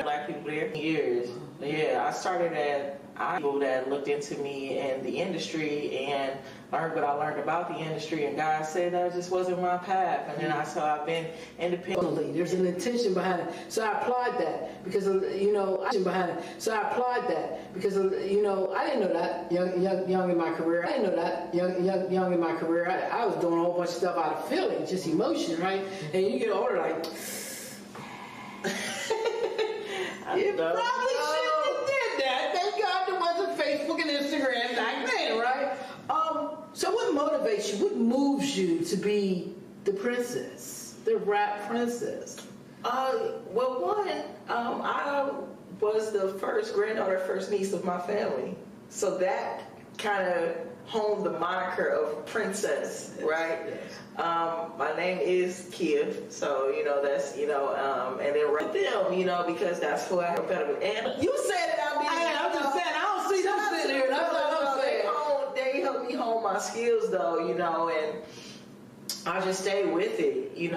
Black people there years. Yeah, I started at people that looked into me and the industry and learned what I learned about the industry, and God said that just wasn't my path. And then I've been independent. There's an intention behind it, so I applied that because I didn't know that young in my career. I didn't know that young in my career. I was doing a whole bunch of stuff out of feeling, just emotion, right? And you get older, like. You probably shouldn't have did that. Thank God there wasn't Facebook and Instagram back then, right? So what motivates you? What moves you to be the princess, the rap princess? Well, one, I was the first granddaughter, first niece of my family, so that kind of honed the moniker of princess, right? Yes. My name is Kia, so that's and then right them, because that's who I have better with. And you said it, I'm just saying, I don't see them sitting here. That's what I'm saying. They helped me hone my skills, though, and I just stayed with it, and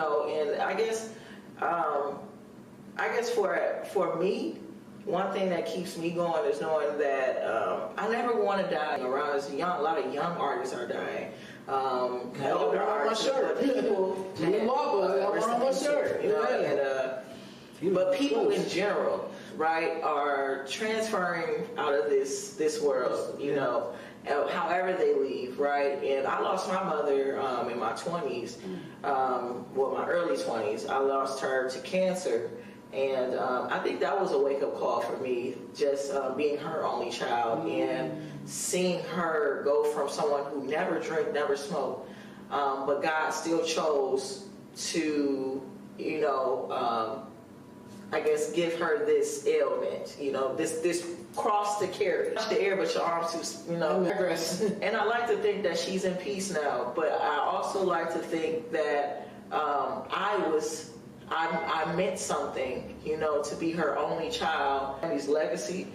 I guess for me, one thing that keeps me going is knowing that I never want to die around as young. A lot of young artists are dying. Older artists, but people in general, right, are transferring out of this world, however they leave, right? And I lost my mother in my 20s, my early 20s. I lost her to cancer. And I think that was a wake-up call for me, just being her only child and seeing her go from someone who never drank, never smoked, but God still chose to, I guess, give her this ailment, this cross to carry. The air, but your arms too, And I like to think that she's in peace now, but I also like to think that I meant something, to be her only child. And his legacy,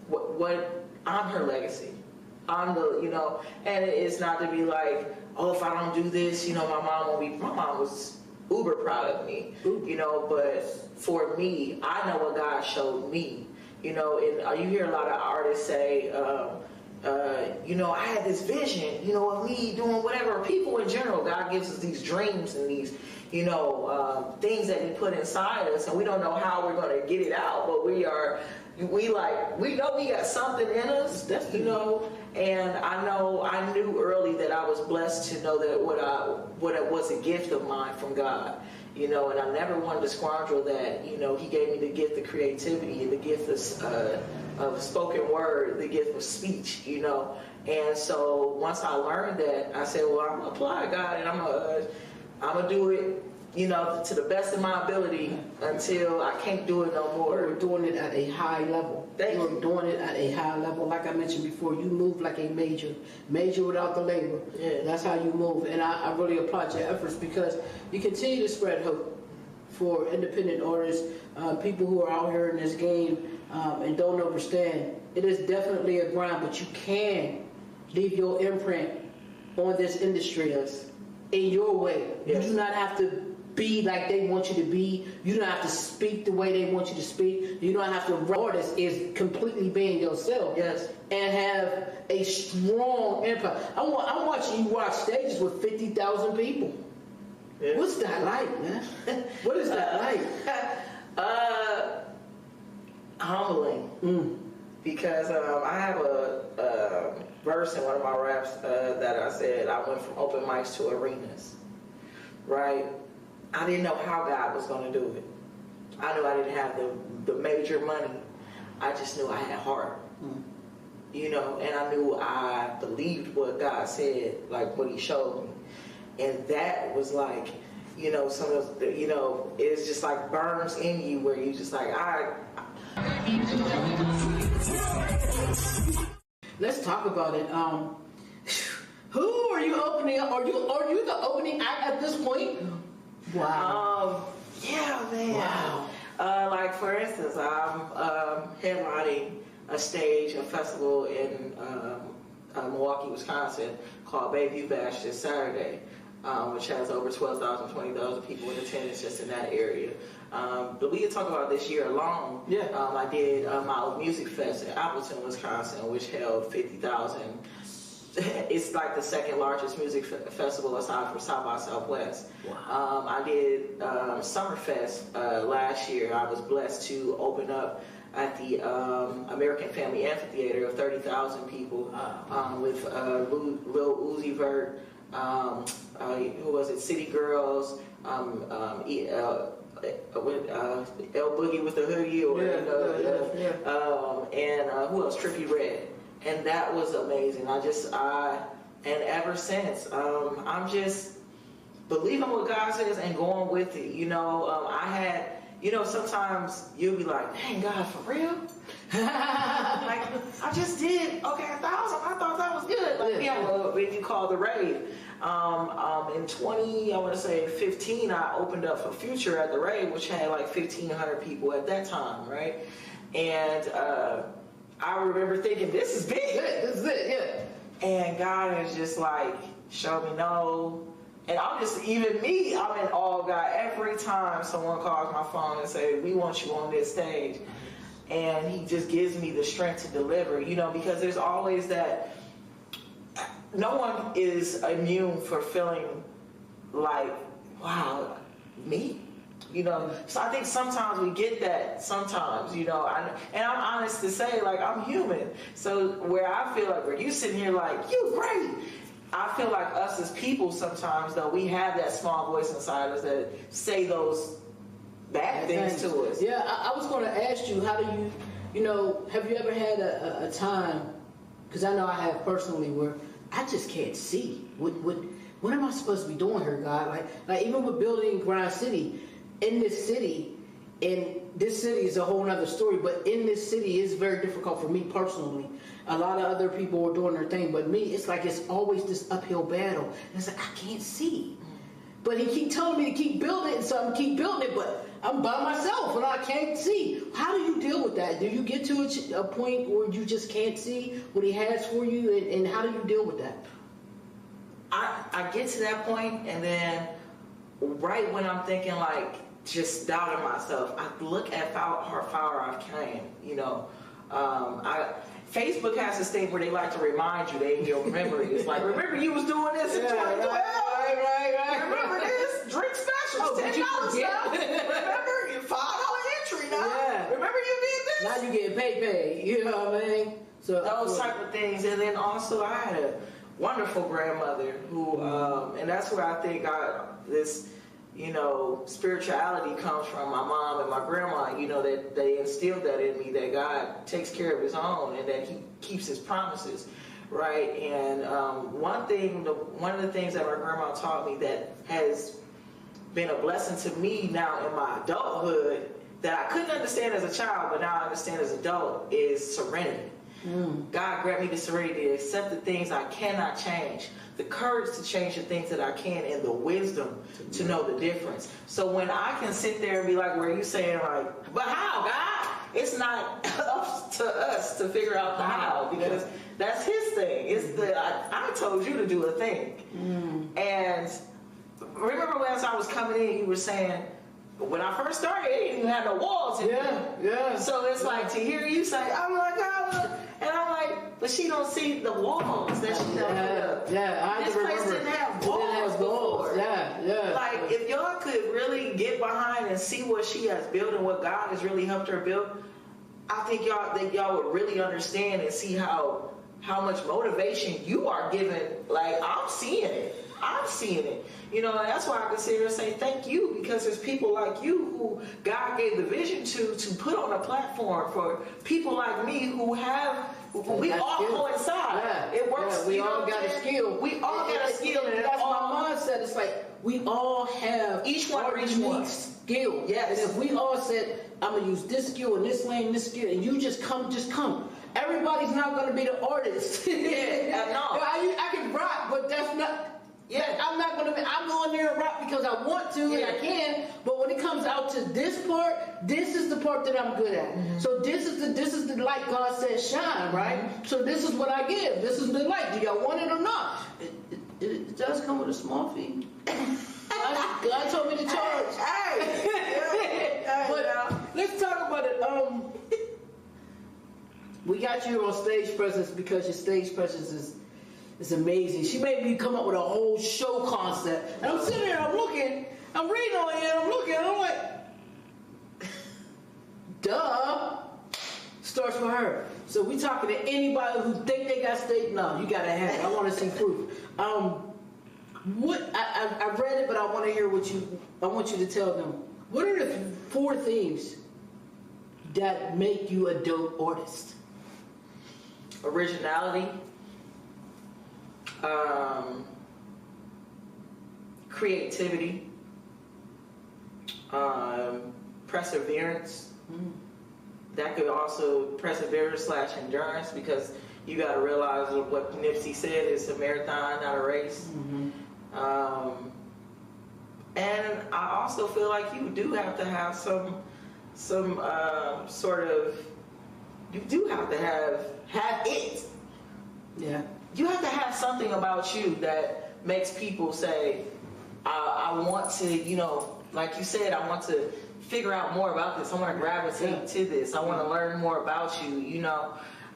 what I'm her legacy. I'm the, and it's not to be like, oh, if I don't do this, my mom won't be. My mom was uber proud of me, but for me, I know what God showed me, and you hear a lot of artists say, I had this vision, of me doing whatever. People in general, God gives us these dreams and these, things that He put inside us, and we don't know how we're going to get it out, but we know we got something in us, and I knew early that I was blessed to know that what it was a gift of mine from God. And I never wanted to squander that. He gave me the gift of creativity and the gift of spoken word, the gift of speech, And so once I learned that, I said, well, I'm going to apply, God, and I'm going to do it, to the best of my ability until I can't do it no more. You're doing it at a high level. You're doing it at a high level. Like I mentioned before, you move like a major without the labor. Yeah. That's how you move. And I really applaud your efforts because you continue to spread hope for independent artists, people who are out here in this game and don't understand. It is definitely a grind, but you can leave your imprint on this industry in your way. Yes. You do not have to be like they want you to be. You don't have to speak the way they want you to speak. You don't have to. Artist is completely being yourself. Yes. And have a strong impact. I'm watching you watch stages with 50,000 people. Yeah. What's that like, man? What is that like? Humbling. Because I have a verse in one of my raps that I said I went from open mics to arenas, right? I didn't know how God was going to do it. I knew I didn't have the major money. I just knew I had heart, and I knew I believed what God said, like what He showed me. And that was like, some of the, it's just like burns in you where you just like, Let's talk about it. Who are you opening up? Are you the opening act at this point? Wow. Yeah, man. Wow. Like for instance, I'm headlining a festival in Milwaukee, Wisconsin called Bayview Bash this Saturday, which has over 12,000, 20,000 people in attendance just in that area. But we can talk about this year alone. Yeah. I did my music fest in Appleton, Wisconsin, which held 50,000. It's like the second largest music festival aside from South by Southwest. Wow. I did Summerfest last year. I was blessed to open up at the American Family Amphitheater of 30,000 people with Lil Uzi Vert, who was it? City Girls, with L Boogie with the hoodie, or and who else? Trippie Redd. And that was amazing. And ever since, I'm just believing what God says and going with it. I had, sometimes you'll be like, dang, God, for real? Like, I just did, 1,000. I thought that was good. Like, when you call the rave. In 2015, I opened up for Future at the rave, which had like 1,500 people at that time, right? And, I remember thinking, this is big. This is it, yeah. And God is just like, show me no. And I'm in awe of God every time someone calls my phone and say, we want you on this stage. And he just gives me the strength to deliver, because there's always that, no one is immune for feeling like, wow, me? So I think sometimes we get that sometimes, and I'm honest to say, like, I'm human. So where I feel like, where you sitting here like, you great. I feel like us as people sometimes, though, we have that small voice inside us that say those bad things to us. Yeah, I was going to ask you, how do you, have you ever had a time, because I know I have personally, where I just can't see. What am I supposed to be doing here, God? Like even with building Grind City, in this city, and this city is a whole other story, but in this city it's very difficult for me personally. A lot of other people are doing their thing, but me, it's like it's always this uphill battle. And it's like, I can't see. But he keep telling me to keep building it, so I'm keep building it, but I'm by myself and I can't see. How do you deal with that? Do you get to a point where you just can't see what he has for you, and how do you deal with that? I get to that point, and then right when I'm thinking like, just doubting myself, I look at how far I've came. Facebook has this thing where they like to remind you, you'll remember it. It's like, remember you was doing this in 2012? Right. Remember this? Drink specials, $10 now. Remember, $5 entry now. Yeah. Remember you did this? Now you getting paid. You know what I mean? So those type of things. And then also I had a wonderful grandmother who, and that's where I think this spirituality comes from. My mom and my grandma, that they instilled that in me, that God takes care of his own and that he keeps his promises, right? And one of the things that my grandma taught me that has been a blessing to me now in my adulthood, that I couldn't understand as a child, but now I understand as an adult, is serenity. God grant me the serenity to accept the things I cannot change, the courage to change the things that I can, and the wisdom to know the difference. So when I can sit there and be like, where you saying like, but how, God? It's not up to us to figure out the how, because that's his thing. It's I told you to do a thing. And remember when I was coming in, you were saying, when I first started, it didn't even have no walls in it. Yeah. So it's like, to hear you say, I'm like, and I'm like, but she don't see the walls that she done put up. This place didn't have walls before. Yeah. Like, if y'all could really get behind and see what she has built and what God has really helped her build, I think y'all would really understand and see how much motivation you are giving. Like, I'm seeing it. And that's why I can sit here and say thank you, because there's people like you who God gave the vision to put on a platform for people like me who we all coincide. It works. We all got a skill. We all got a skill. And that's my mindset. It's like, we all have each one unique skill. Yes. And if we all said, I'm going to use this skill and this lane, this skill, and you just come. Everybody's not going to be the artist. No. I can rock, but that's not... Yeah, I'm not going to I'm going there and rock because I want to and I can, but when it comes out to this part, this is the part that I'm good at. So this is the light God says shine, right? So this is what I give. This is the light. Do y'all want it or not? It does come with a small fee. God told me to charge. ahead But now. let's talk about it. We got you on stage presence because your stage presence is amazing. She made me come up with a whole show concept. And I'm sitting there, I'm looking, I'm reading on it, I'm looking, and I'm like, duh. Starts with her. So we talking to anybody who think they got stage. No, you gotta have it. I want to see proof. What I've read it, but I want to hear what you. I want you to tell them. What are the 4 things that make you a dope artist? Originality, creativity, perseverance. That could also perseverance/endurance, because you got to realize what Nipsey said, it's a marathon, not a race. And I also feel like you do have to have some sort of, you do have to have it. Yeah. You have to have something about you that makes people say, I want to, you know, like you said, I want to figure out more about this. I want to gravitate to this. I want to learn more about you, you know.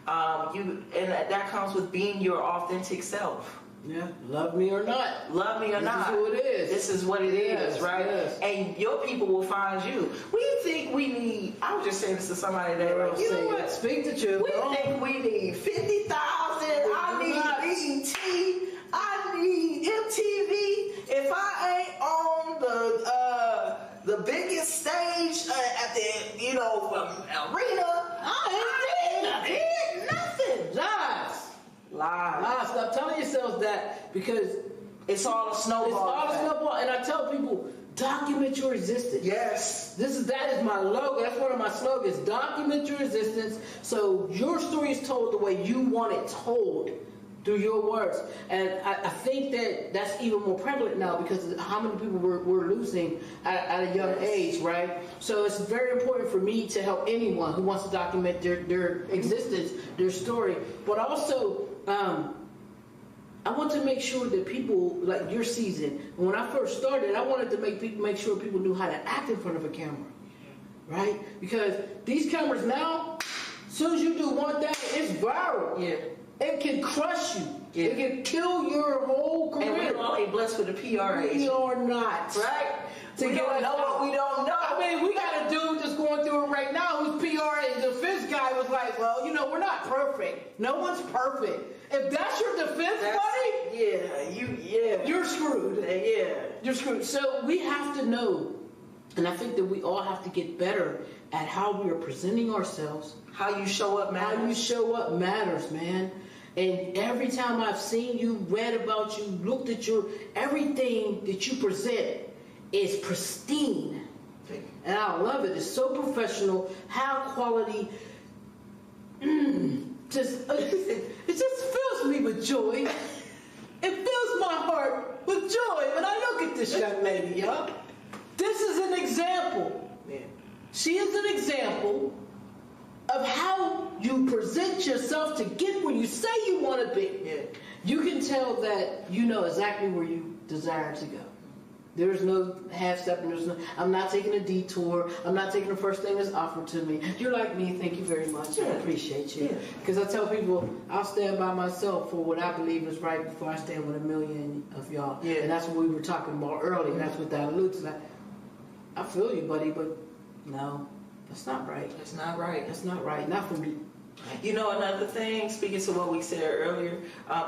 And that comes with being your authentic self. Yeah, love me or not. Love me or not. This is who it is. This is what it is, right? Yes. And your people will find you. We think we need, I was just saying this to somebody today, like, you know what? Speak the truth. We think we need 50,000. I need BET. I need MTV. If I ain't on the biggest stage at the, you know, arena, I ain't nothing. Lies. Stop telling yourselves that, because it's all a snowball. It's all a snowball. And I tell people, document your existence. Yes. That is my logo. That's one of my slogans. Document your existence so your story is told the way you want it told, through your words. And I think that that's even more prevalent now, because of how many people we're losing at a young age, right? So it's very important for me to help anyone who wants to document their existence, their story. But also, I want to make sure that people, like your season, when I first started, I wanted to make sure people knew how to act in front of a camera, right? Because these cameras now, as soon as you do one thing, it's viral. Yeah. It can crush you. Yeah. It can kill your whole career. And we're only blessed with a PR agent. We are not. Right? We don't know what we don't know. I mean, we got a dude that's going through it right now whose PR and defense guy was like, well, you know, we're not perfect. No one's perfect. If that's your defense buddy, you're screwed. You're screwed. So we have to know, and I think that we all have to get better at how we are presenting ourselves. How you show up matters. How you show up matters, man. And every time I've seen you, read about you, looked at everything that you present is pristine. And I love it. It's so professional, high quality. It just fills me with joy. It fills my heart with joy when I look at this young lady, y'all. This is an example. Yeah. She is an example of how you present yourself to get where you say you want to be. Yeah. You can tell that you know exactly where you desire to go. There's no half-stepping. I'm not taking a detour. I'm not taking the first thing that's offered to me. You're like me. Thank you very much. I appreciate you. Because I tell people, I'll stand by myself for what I believe is right before I stand with a million of y'all. Yeah. And that's what we were talking about earlier. And that's what that looks like. I feel you, buddy, but no, that's not right. That's not right. That's not right. Not for me. You know, another thing, speaking to what we said earlier,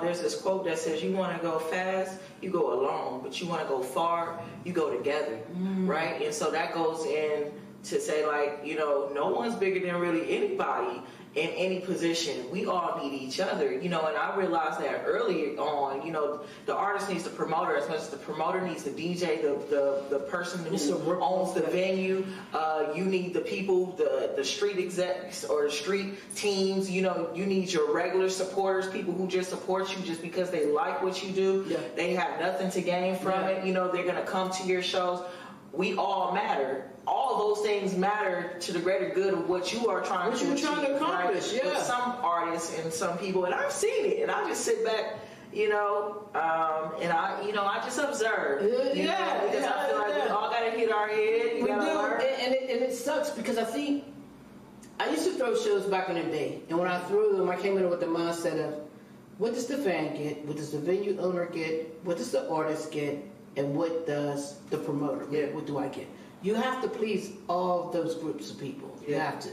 there's this quote that says, you want to go fast, you go alone, but you want to go far, you go together, right? And so that goes in to say, like, you know, no one's bigger than really anybody in any position. We all need each other, you know, and I realized that early on, you know, the artist needs the promoter as much as the promoter needs the DJ, the person who owns the venue. You need the people, the street execs or the street teams, you know, you need your regular supporters, people who just support you just because they like what you do. Yeah. They have nothing to gain from it. You know, they're going to come to your shows. We all matter. All those things matter to the greater good of what you are trying to achieve, accomplish, right? With some artists and some people, and I've seen it, and I just sit back And I just observe. Because I feel like we all got to hit our head. We do, and it sucks because I think I used to throw shows back in the day, and when I threw them, I came in with the mindset of, what does the fan get? What does the venue owner get? What does the artist get? And what does the promoter get? Yeah. What do I get? You have to please all those groups of people. You have to.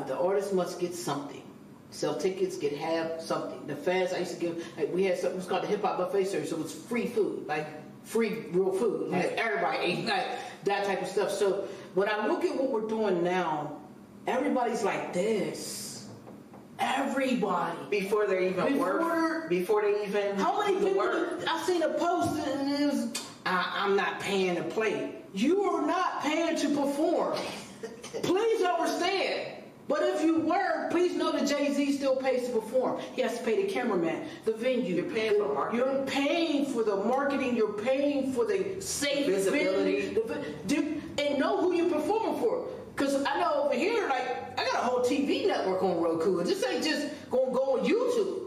The artist must get something. Sell tickets, get have something. The fans, I used to give, we had something, it was called the Hip Hop Buffet Service, so it was free food, like free real food. Like everybody ate, like that type of stuff. So when I look at what we're doing now, everybody's like this. Everybody. Before they even work. Before they even. How many people? I seen a post and it was, I'm not paying to play. You are not paying to perform. Please understand. But if you were, please know that Jay-Z still pays to perform. He has to pay the cameraman, the venue. You're paying for marketing. You're paying for the marketing. You're paying for the safe visibility. And know who you're performing for. Because I know over here, like, I got a whole TV network on Roku. And this ain't just going to go on YouTube.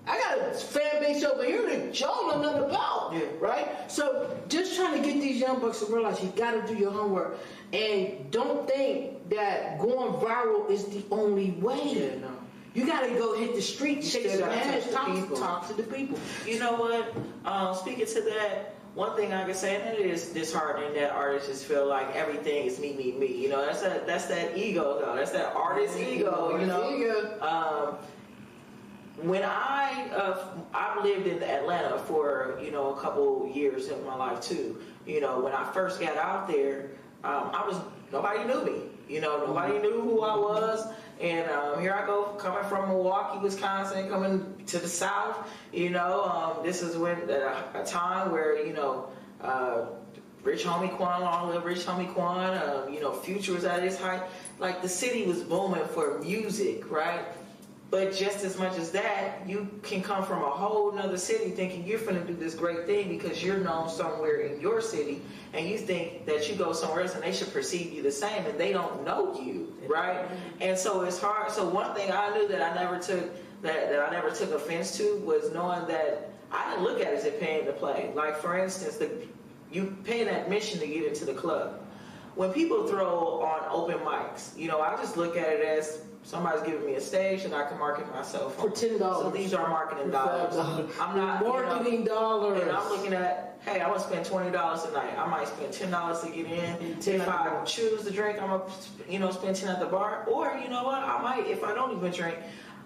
I got a fan base over here that y'all know nothing about, right? So just trying to get these young bucks to realize you got to do your homework. And don't think that going viral is the only way. Yeah, no. You got to go hit the street, shake some hands, talk to the people. You know what? Speaking to that, one thing I can say, and it is disheartening that artists just feel like everything is me, me, me. That's that ego, though. That's that artist ego, When I've lived in Atlanta for, a couple years of my life too. When I first got out there, nobody knew me. Nobody knew who I was. And here I go, coming from Milwaukee, Wisconsin, coming to the South. This is when a time where Rich Homie Quan, long live Rich Homie Quan. Future was at his height. Like the city was booming for music, right? But just as much as that, you can come from a whole nother city thinking you're finna do this great thing because you're known somewhere in your city, and you think that you go somewhere else and they should perceive you the same, and they don't know you, right? And so it's hard. So one thing I knew that I never took offense to was knowing that I didn't look at it as if paying to play. Like for instance, you pay an admission to get into the club. When people throw on open mics, I just look at it as somebody's giving me a stage and I can market myself for $10. So these are marketing dollars. I'm not marketing dollars. And I'm looking at, hey, I want to spend $20 tonight. I might spend $10 to get in. If I choose to drink, I'm gonna, spend $10 at the bar. Or you know what? I might, if I don't even drink,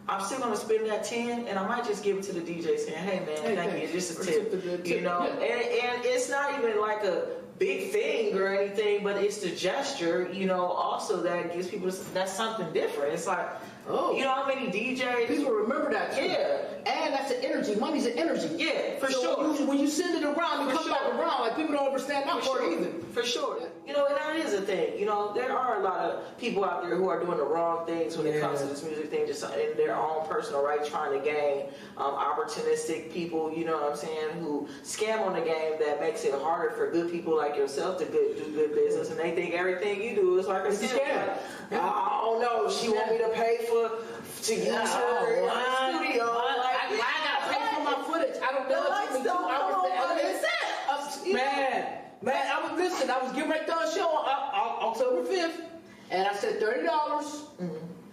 I'm still gonna spend that $10, and I might just give it to the DJ saying, "Hey man, thank you, just a tip." And it's not even like a big thing or anything, but it's the gesture, also that gives people that's something different. It's like, how many DJs? People remember that too. Yeah. And that's the energy. Money's an energy. Yeah, for sure. When you send it around, it comes back around. Like people don't understand that part either. For sure. And that is a thing. There are a lot of people out there who are doing the wrong things when it comes to this music thing, just in their own personal right, trying to gain opportunistic people, who scam on the game that makes it harder for good people like yourself to do good business, and they think everything you do is like a scam. I don't know. She want me to pay to use her in the studio. I gotta pay for my footage. I don't know. It took me 2 hours to edit. Man, I was getting ready to throw a show on October 5th, and I said $30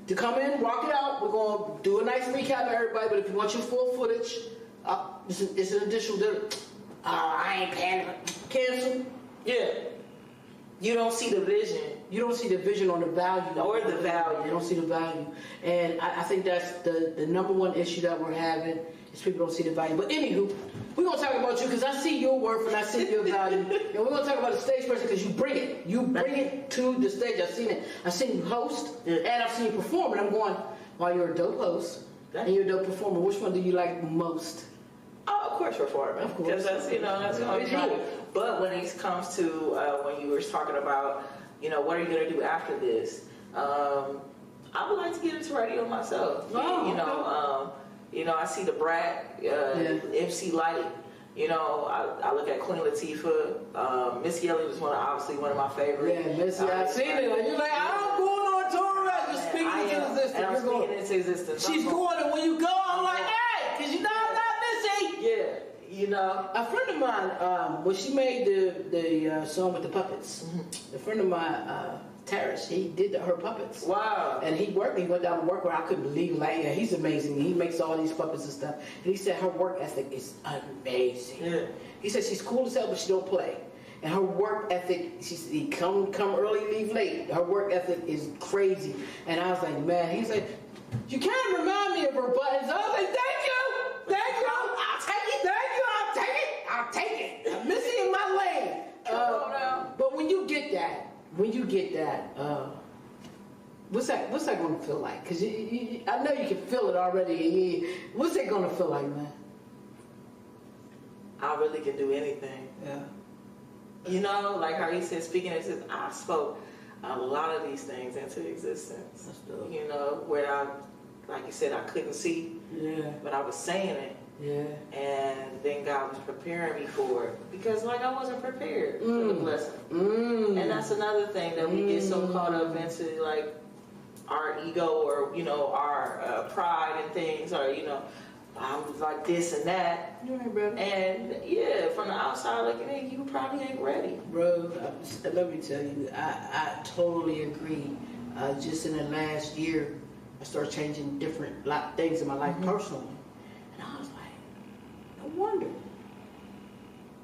to come in, rock it out. We're gonna do a nice recap of everybody, but if you want your full footage, it's an additional dinner. I ain't paying. Cancel. Yeah. You don't see the vision. You don't see the vision on the value. Or the value. You don't see the value. And I think that's the number one issue that we're having is people don't see the value. But anywho, we're going to talk about you because I see your worth and I see your value. And we're going to talk about the stage person because you bring it. You bring it to the stage. I've seen it. I've seen you host and I've seen you perform. And I'm going, while you're a dope host and you're a dope performer, which one do you like most? Oh, of course performing. Of course. Because that's what I'm trying. But when it comes to when you were talking about, what are you going to do after this? I would like to get into radio myself. I see the Brat, MC Light. I look at Queen Latifah. Missy Elliott is obviously one of my favorites. Yeah, Missy, I've seen it. You're like, I'm going on tour. You're speaking into existence. And I'm speaking into existence. She's going, and when you go, I'm like, hey, because I'm not Missy. know. A friend of mine, when she made the song with the puppets, a friend of mine, Tarish, he did her puppets. Wow. And he went down to work where I couldn't believe, like, yeah, he's amazing. He makes all these puppets and stuff. And he said her work ethic is amazing. Yeah. He said she's cool as hell, but she don't play. And her work ethic, she come early, leave late. Her work ethic is crazy. And I was like, man, he's like, you kind of remind me of her buttons. I was like, thank you, I'll take it, thank you, I'll take it. I'm missing in my lane. But when you get that, what's that going to feel like? Because I know you can feel it already. What's that going to feel like, man? I really can do anything. Yeah. You know, like how he said, speaking of this, I spoke a lot of these things into existence. That's dope. You know, where I, like you said, I couldn't see, but I was saying it. Yeah. And then God was preparing me for it. Because, like, I wasn't prepared for the blessing. And that's another thing that we get so caught up into, like, our ego or, you know, our pride and things, or, you know, I'm like this and that. You ain't ready. And yeah, from the outside looking in, you probably ain't ready. Bro, let me tell you, I totally agree. Just in the last year, I started changing different things in my life personally. And I was like,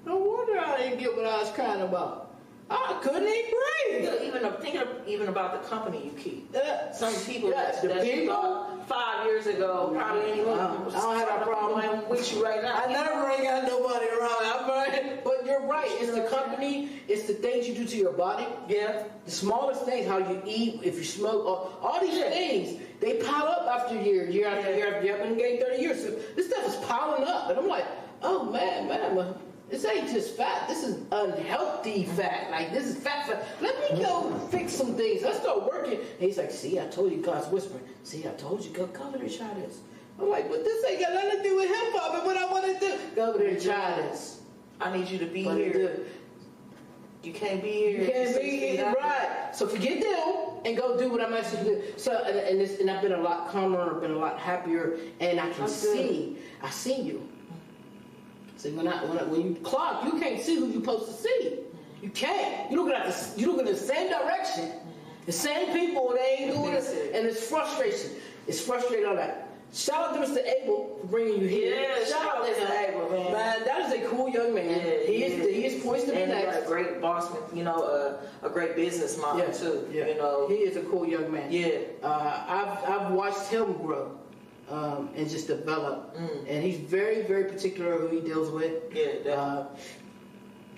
no wonder I didn't get what I was crying about. I couldn't even breathe. Even about the company you keep. Some people Yes, that the you people. thought 5 years ago probably ain't even I don't have that problem with you right now. I never ain't got nobody around. But you're right. It's the company. It's the things you do to your body. Yeah. The smallest things, how you eat, if you smoke, all these things, they pile up after year after year after year. I've been getting 30 years. So this stuff is piling up. And I'm like, oh man, this ain't just fat. This is unhealthy fat. Like, this is fat. Let me go fix some things. Let's start working. And he's like, see, I told you, God's whispering. See, I told you, go over there and try this. I'm like, but this ain't got nothing to do with hip hop and what I want to do. Go over there and try this. I need you to be here. You can't be here. You can't be here, right. So forget them and go do what I'm asking you to do. So, and I've been a lot calmer, I've been a lot happier, and I can see you. See, when you clock, you can't see who you're supposed to see. You can't. You look in the same direction. The same people, they ain't doing it, and it's frustration. It's frustrating on that. Shout out to Mr. Abel for bringing you here. Yeah, shout out to Mr. Abel, man. Man, that is a cool young man. Yeah, he is poised to be next. A great bossman, you know, a great business mind too. Yeah. You know, he is a cool young man. Yeah. I've watched him grow. And just develop. And he's very, very particular who he deals with. Yeah,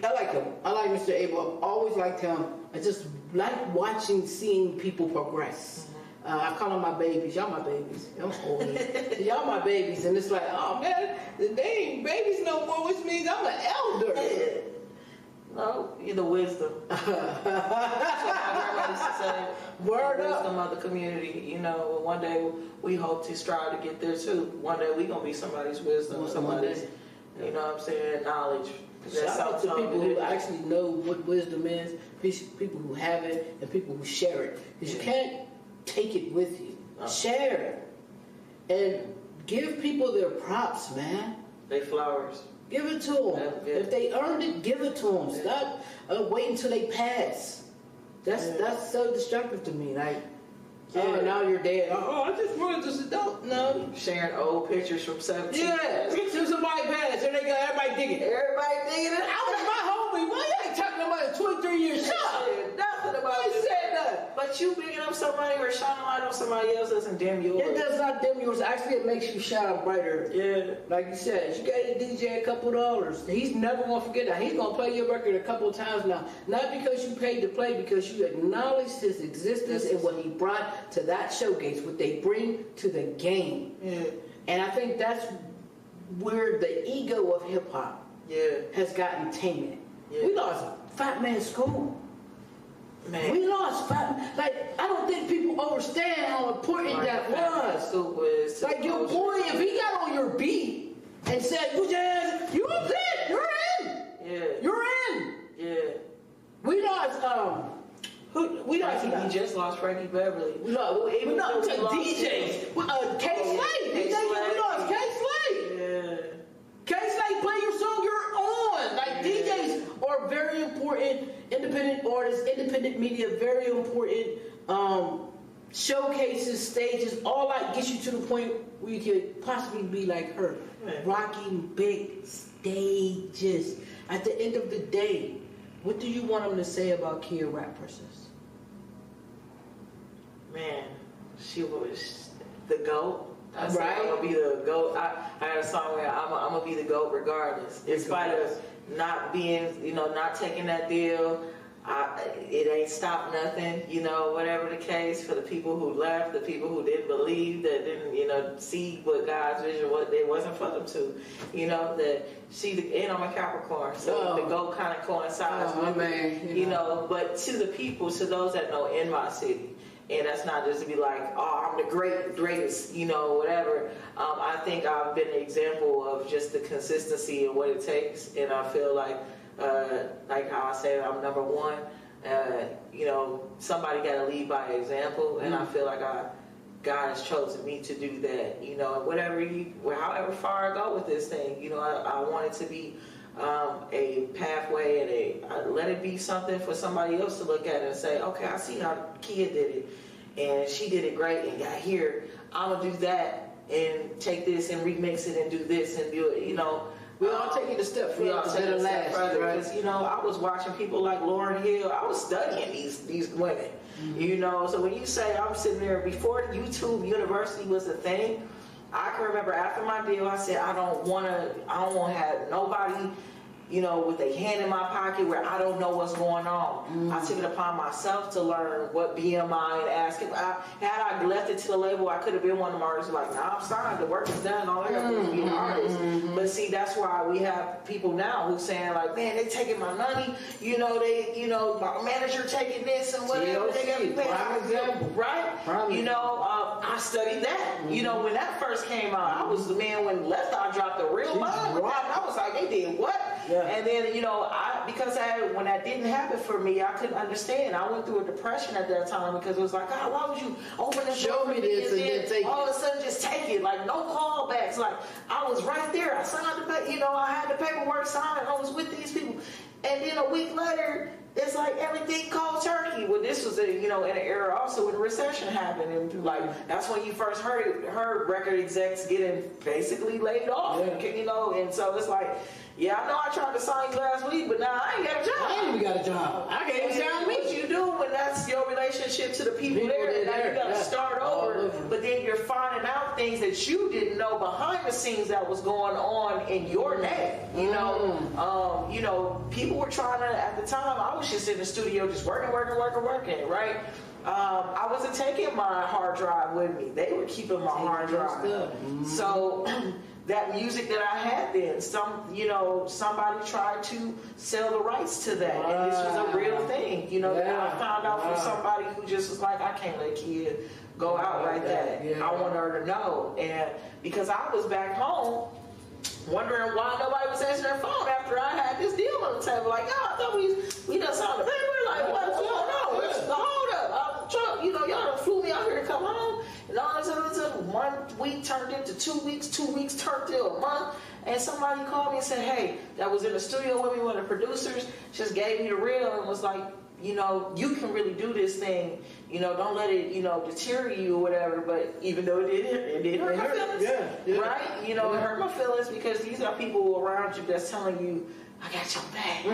I like him. I like Mr. Abel. I've always liked him. I just like seeing people progress. I call them my babies. Y'all my babies. I'm old. Y'all my babies. And it's like, oh man, they ain't babies no more, which means I'm an elder. No, you're the wisdom. That's what my grandma used to say. Word up. Wisdom of the community. You know, one day we hope to strive to get there too. One day we gonna be somebody's wisdom, somebody's, you know what I'm saying, knowledge. Shout out to people who actually know what wisdom is, people who have it, and people who share it. Because you can't take it with you. Share it. And give people their props, man. They flowers. Give it to them. If they earned it, give it to them. Stop waiting until they pass. That's so destructive to me. Like, oh, now you're dead. Oh, I just wanted to sit down. No. Sharing old pictures from 17. Yeah. Pictures of my past. And they got everybody digging. Everybody digging it. I was my homie. Why you ain't talking about it 23 years? Shut up. Nothing about it. Said nothing. But you bigging up somebody or shining light on somebody else doesn't dim yours. It does not dim yours. Actually, it makes you shine brighter. Yeah. Like you said, you gave the DJ a couple $. He's never going to forget that. He's going to play your record a couple of times now. Not because you paid to play, because you acknowledged his existence and what he brought to that showcase, what they bring to the game. Yeah. And I think that's where the ego of hip-hop has gotten tainted. Yeah. We lost Fat Man School. Man. We lost Fat. Like, I don't think people understand how important that was. Like, your boy, if he got on your beat and said, you was it, you're in. Yeah. You're in. Yeah. We lost, he just lost Frankie Beverly. No, even DJs. K-Slade. We lost K-Slade. Yeah. K-Slade, play your song, important. Independent artists, independent media, very important. Showcases, stages, all that gets you to the point where you could possibly be like her, rocking big stages. At the end of the day, what do you want them to say about Kia Rap Princess? Man, she was the GOAT. I said, Right. I'm gonna be the GOAT. I had a song where I'm gonna be the GOAT regardless, in spite of not being, not taking that deal. It ain't stopped nothing, whatever the case, for the people who left, the people who didn't believe, that didn't, see what God's vision was, it wasn't for them to, that and I'm a Capricorn, so the GOAT kind of coincides with man, but to the people, to those that know in my city, and that's not just to be like, oh, I'm the greatest, whatever. I think I've been an example of just the consistency and what it takes, and I feel like how I say I'm number one. Somebody got to lead by example, and I feel like God has chosen me to do that. However far I go with this thing, I want it to be a pathway, and let it be something for somebody else to look at and say, okay, I see how Kia did it, and she did it great, and got here. I'm gonna do that and take this and remix it and do this and do it. We all taking a step further. We all taking a step further, right? because I was watching people like Lauryn Hill. I was studying these women, So when you say I'm sitting there before YouTube University was a thing, I can remember after my deal, I said I don't want to have nobody, with a hand in my pocket where I don't know what's going on. I took it upon myself to learn what BMI and ask if had I left it to the label, I could have been one of them artists like, nah, I'm signed, the work is done, all I got to do is be an artist. But see, that's why we have people now who saying like, man, they taking my money, my manager taking this and whatever. They got me paying, right? I studied that. When that first came out, I was the man when Left Eye dropped the real bomb. I was like, they did what? Yeah. And then, when that didn't happen for me, I couldn't understand. I went through a depression at that time because it was like, God, why would you open the show me this and then take all of a sudden just take it? Like, no callbacks. Like, I was right there. I signed I had the paperwork signed. I was with these people. And then a week later, it's like everything cold turkey. Well, this was in an era also when the recession happened, and like that's when you first heard record execs getting basically laid off. Yeah. And so it's like, yeah, I know I tried to sign you last week, but now I ain't got a job. I ain't even got a job. I can't even sign me. What you do when that's your relationship to the people there, and now you got to start over. But then you're finding out things that you didn't know behind the scenes that was going on in your name. People were trying to, at the time, I was just in the studio just working, right? I wasn't taking my hard drive with me. They were keeping my hard drive. So that music that I had then, somebody tried to sell the rights to that, and this was a real thing. I found out from somebody who just was like, I can't let Kia go out like that. I want her to know, and because I was back home wondering why nobody was answering their phone after I had this deal on the table. Like, I thought we done signed the paper. Like, what's going on? What's the hold up? Y'all done flew me out here to come home. And all of a sudden, 1 week turned into 2 weeks, 2 weeks turned to a month. And somebody called me and said, hey, that was in the studio with me, one of the producers, just gave me the reel and was like, you can really do this thing. Don't let it, deter you or whatever. But even though it did hurt my feelings, right? It hurt my feelings because these are people around you that's telling you, I got your back.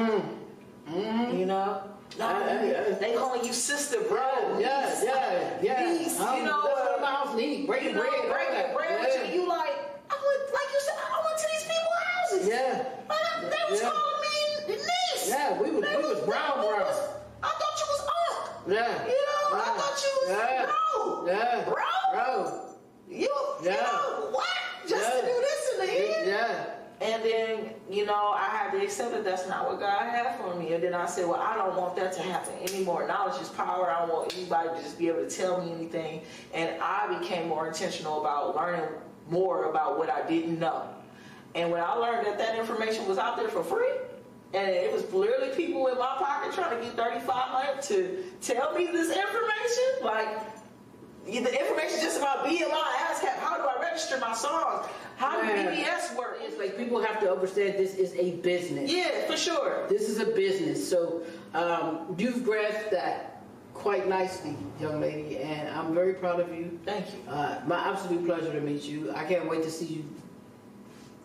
They calling you sister, bro. Niece, that's what my house need. Breaking bread. Yeah. You like you said, I went to these people's houses. Yeah. They was calling me niece. Yeah, we was brown. I thought you was aunt. Yeah. I thought you was bro. Yeah. Bro? You what? Just to do this in the end? Yeah. And then, I had to accept that that's not what God had for me. And then I said, well, I don't want that to happen anymore. Knowledge is power. I don't want anybody to just be able to tell me anything. And I became more intentional about learning more about what I didn't know. And when I learned that information was out there for free, and it was literally people in my pocket trying to get $3,500 to tell me this information, like, the information just about BMI, ASCAP, how do I register my songs? How do BBS work? it's like people have to understand this is a business. Yeah, for sure. This is a business. So you've grasped that quite nicely, young lady, and I'm very proud of you. Thank you. My absolute pleasure to meet you. I can't wait to see you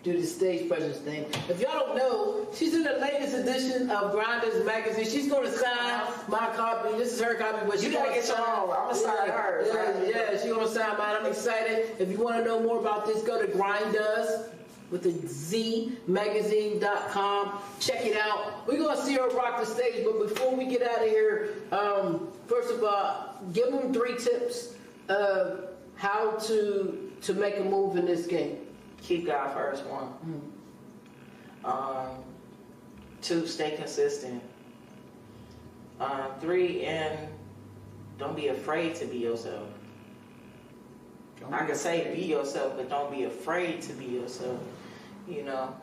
do the stage presence thing. If y'all don't know, she's in the latest edition of Grinders magazine. She's going to sign my copy. This is her copy, but You gotta get your own. I'm gonna sign hers. Yeah, she's going to sign mine. I'm excited. If you want to know more about this, go to Grinders with the Z magazine.com. Check it out. We're going to see her rock the stage, but before we get out of here, first of all, give them 3 tips of how to make a move in this game. Keep God first, 1. 2, stay consistent. 3, and don't be afraid to be yourself. I can say be yourself, but don't be afraid to be yourself. You know,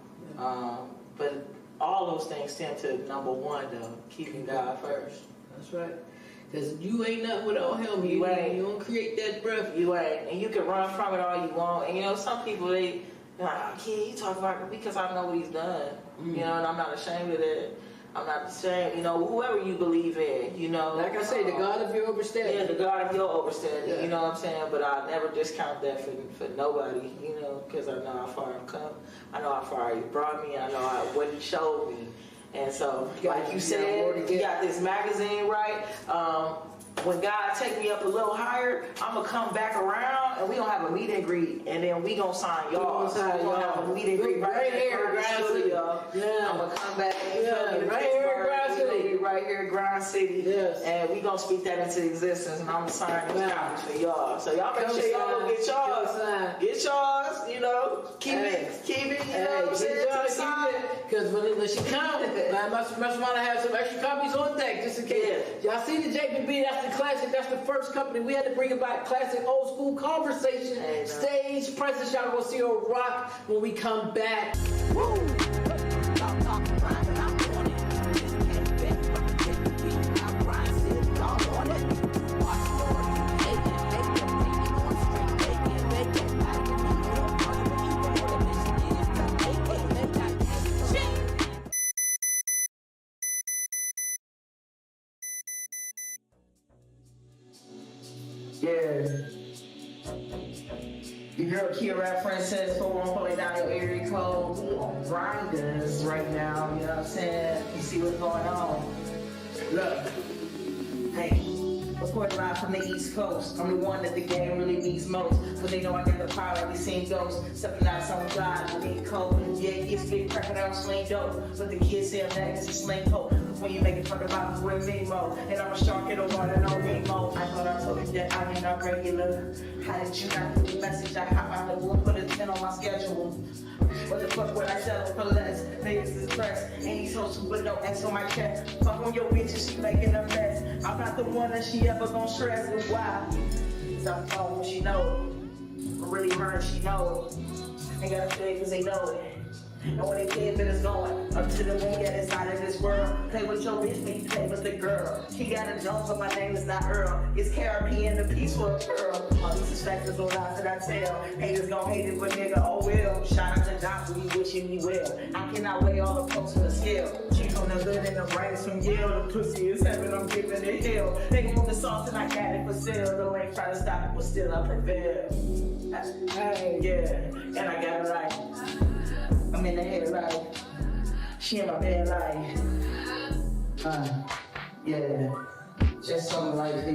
but all those things stem to number 1, though, keeping God first. That's right. Because you ain't nothing without him. You don't create that breath. You ain't. And you can run from it all you want. And you know, some people, they're like, oh, kid, you talk about it because I know what he's done. You know, and I'm not ashamed of it. I'm not ashamed, you know, whoever you believe in, you know. Like I say, the God of your understanding. Yeah, the God of your understanding, Yeah. you know what I'm saying? But I never discount that for nobody, you know, because I know how far I've come. I know how far he brought me. I know what he showed me. And so, like you said, you got this magazine, right? When God take me up a little higher, I'm going to come back around and we going to have a meet and greet. And then we going to sign y'all. We're going to have a meet and greet right here in Grind City. Yeah. I'm going to come back and right here in Grind City. Right here in Grind City. Yes. And we going to speak that into existence. And I'm going to sign these copies for y'all. So y'all make sure y'all get yours. Get yours, you know. Keep it, you know what I'm saying? Because when she comes, I must want to have some extra copies on deck just in case. Yeah. Y'all see the JPB, that's the classic, that's the first company. We had to bring it back. Classic old school conversation, stage presence. Y'all gonna see her rock when we come back. Woo! Yeah. Your girl Kia Rap Princess, 414 down your area code. We on Grinders right now, you know what I'm saying? You see what's going on. Look, hey, reporting live from the East Coast. I'm the one that the game really needs most. But they know I got the power like they seen ghosts. Stepping out some drive, I need cold. Yeah, it's big cracking out sling dope. But the kids say I'm that cause it's sling coat. When you make it from the bottom with Nemo. And I'm a shark in the water, no Nemo. I thought I told you that I ain't not regular. How did you not get the message? I hop out the wood, put a 10 on my schedule. What the fuck would I settle for less? Niggas is pressed. And these hoes with no X on my chest. Fuck on your bitch and she making a mess. I'm not the one that she ever gon' stress. And why? Cause I'm phone, she know it. I'm really her, she know it. Ain't gotta say cause they know it. And when they came in, it's going up to the moon, get inside of this world. Play with your bitch, but you play with the girl. He got a Jones, but my name is not Earl. It's Caribbean, the peace for a pearl. All these suspects don't lie that I tell. Haters gon' hate it, but nigga, oh well. Shout out to Johnson, we wishing me well. I cannot weigh all the folks on the scale. She from the good and the brightest from Yale. The pussy is heaven, I'm giving it hell. They want the sauce and I got it for sale. The lane try to stop it, but still I prevail. Yeah, and I got it right. I'm in the head life. She in my bed life. Yeah. Just something like the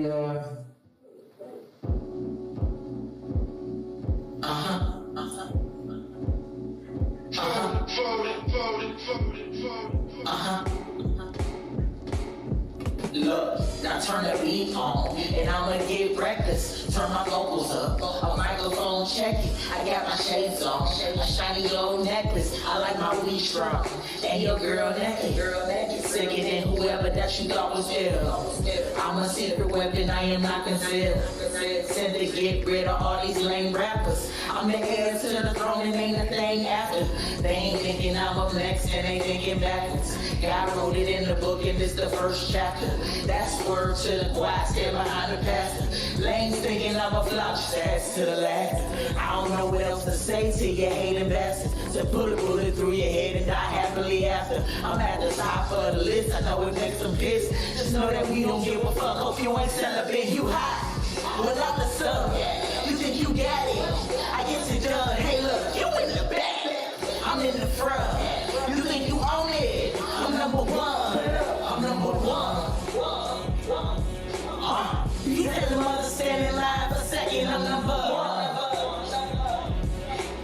Look, now turn the beat on, and I'ma get reckless. Turn my vocals up, a microphone check it. I got my shades on, a shiny gold necklace. I like my weed strong, and your girl naked. Sicker than whoever that you thought was ill. I'm a secret weapon, I am not concealed. Sent to get rid of all these lame rappers. I'm the heir to the throne and ain't a thing after. They ain't think thinking I'm up next and ain't thinking backwards. God wrote it in the book and it's the first chapter. That's word to the choir, stand behind the pastor. Lanes thinking I'm a flop, just adds to the laughter. I don't know what else to say to your hating bastards. So put a bullet through your head and die happily after. I'm at the top of the list, I know it makes them piss. Just know that we don't give a fuck, hope you ain't celebrating, you hot. Well, I'm the sun, you think you got it, I guess it done. Hey look, you in the back, I'm in the front. You think you own it, I'm number one. I'm number one. You tell them understand in line for a second, I'm number one.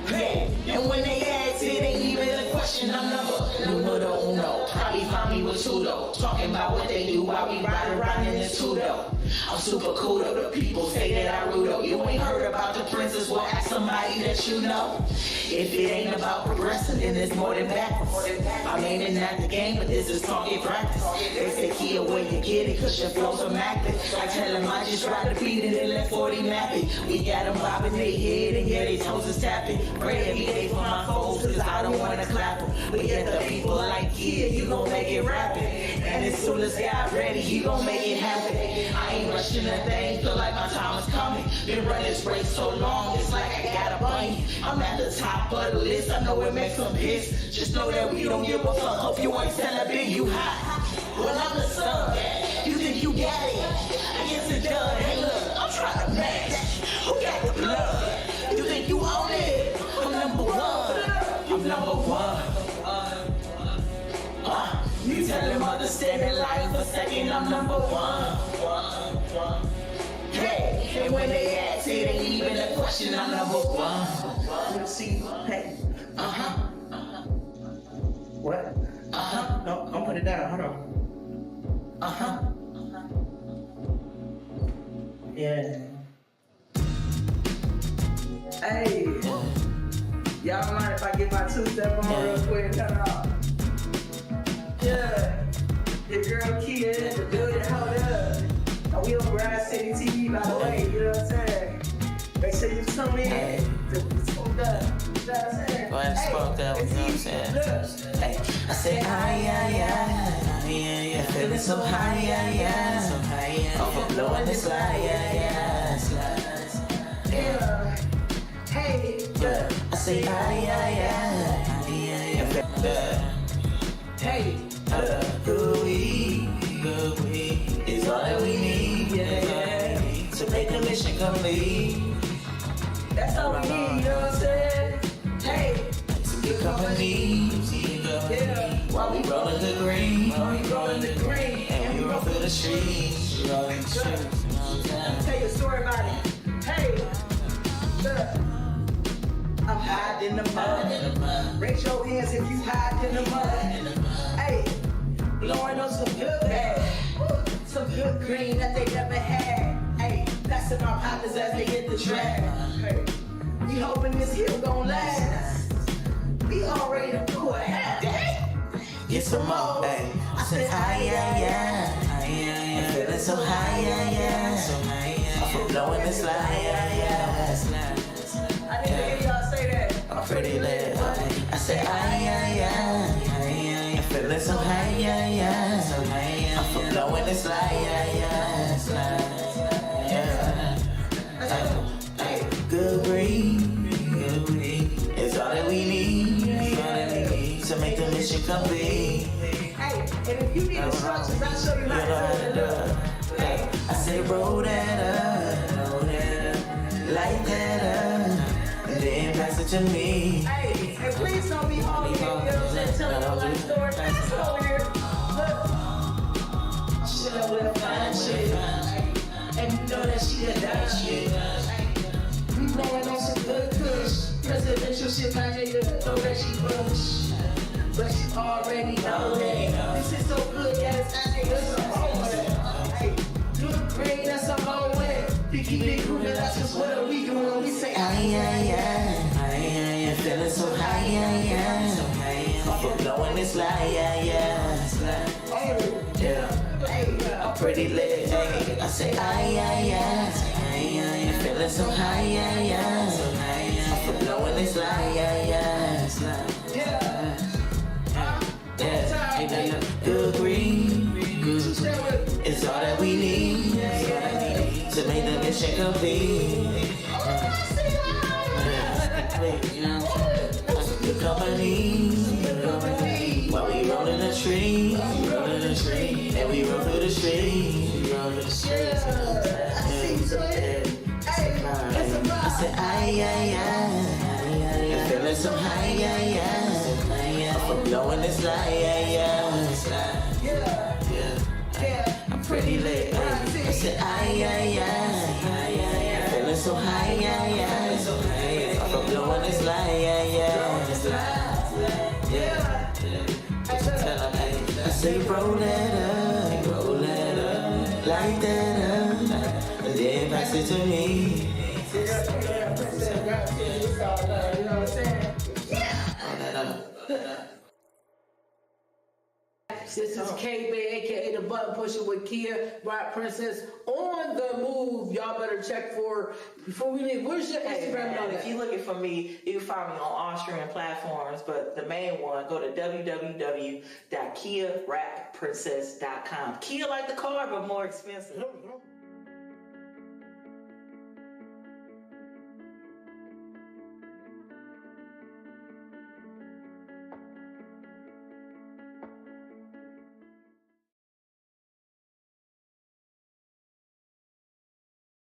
Hey, and when they ask it ain't even a question, I'm number uno. Probably find me with two though, talking about what they do while we ride around in this two though. I'm super cool though, the people say that I rude though. You ain't heard about the princess, well ask somebody that you know. If it ain't about progressing, then it's more than backwards. I'm aiming at the game, but this is talking practice. They say key where you get it, cause your flow's immaculate. I tell them I just ride the beat and then let 40 map it. We got them bobbing their head and yeah, they toes is tapping. Pray every day for my foes, cause I don't wanna clap them. But yet the people like, yeah, you gon' make it rapping. And as soon as God ready, he gon' make it happen. I ain't rushing a thing, feel like my time is coming. Been running this race so long, it's like I got a bunny. I'm at the top of the list, I know it makes them piss. Just know that we don't give a fuck, hope you ain't celebrating, you hot. Well, I'm the sun, you think you got it, I guess it done. Hey look, I'm trying to match, who got the blood? You think you own it, I'm number one. I'm number one. You tell them understanding life for a second, I'm number one. Hey, and when they ask it ain't even a question, I'm number one. See, hey. What? No, don't put it down. Hold on. Yeah. Hey. Y'all mind if I get my two-step on real quick? Cut off. Yeah. Your girl Kia in the building, hold up. And we on Grass City TV, by the way, you know what I'm saying? Make sure you tune in. Spoke up. You know what I'm saying? Go ahead and spoke up, you know what I'm saying? Hey, I say, yeah, feeling so high, yeah. Overblowing this lie, yeah. Hey, I say, yeah. Hey, good weed is all that we need, yeah. To make the mission complete. that's all we need, you know what I'm saying? Hey, So get company, yeah. while we rollin' the green, and we roll through the streets. Tell you a story about it. Hey, look. I'm hiding in the mud. Raise your hands if you hide in the mud. Hey, blowing on some good bag. Some good green that they never had. Hey, blessing my partners as they hit the track. Hey, we hoping this hill gon' last. We all ready to do a half. Get some more, hey. I said, yeah. I'm feeling so high, yeah. I'm blowing this lie, yeah. I didn't hear y'all say that. I'm pretty lit. I said, yeah. I'm feeling so high, yeah. I'm blowing this lie, yeah. Hey, good breed is all that we need to make the mission complete. Hey, and if you need instructions, I'll show you You know how how to to do do it. it. I say roll that up, light that up, and then pass it to me. Hey, and please don't be hungry, you know what I'm saying? Tell me like story. Let's go here. Look. Shit, I will find shit. And you know that she a dime shit. We blowing on some good kush. Presidential shit, my nigga, know that she bush. But she already know that. This is so good, yeah, it's acting good so hard. Hey, good green, that's a whole way. We keep it grooving, that's just what we doing when we say, yeah. Feeling so high, yeah. I'm blowing this lie, yeah. I'm pretty lit, I say, yeah. Feeling so high, yeah. I'm blowing this lie, yeah. mission complete. You know what I'm saying? Your company. While we rollin' the tree, and we roll through the streets. I said, ay, feeling so high, I'm blowing this light, I'm pretty late, I said, ay, feeling so high, I'm blowing this light, I say, roll it up, like that up, and then pass it to me. This is K-Bay, aka the Button Pusher with Kia, Rap Princess on the move. Y'all better check for, before we leave, where's your Instagram? Man, if you're looking for me, you can find me on all streaming platforms, but the main one, go to www.KiaRapPrincess.com. Kia like the car, but more expensive.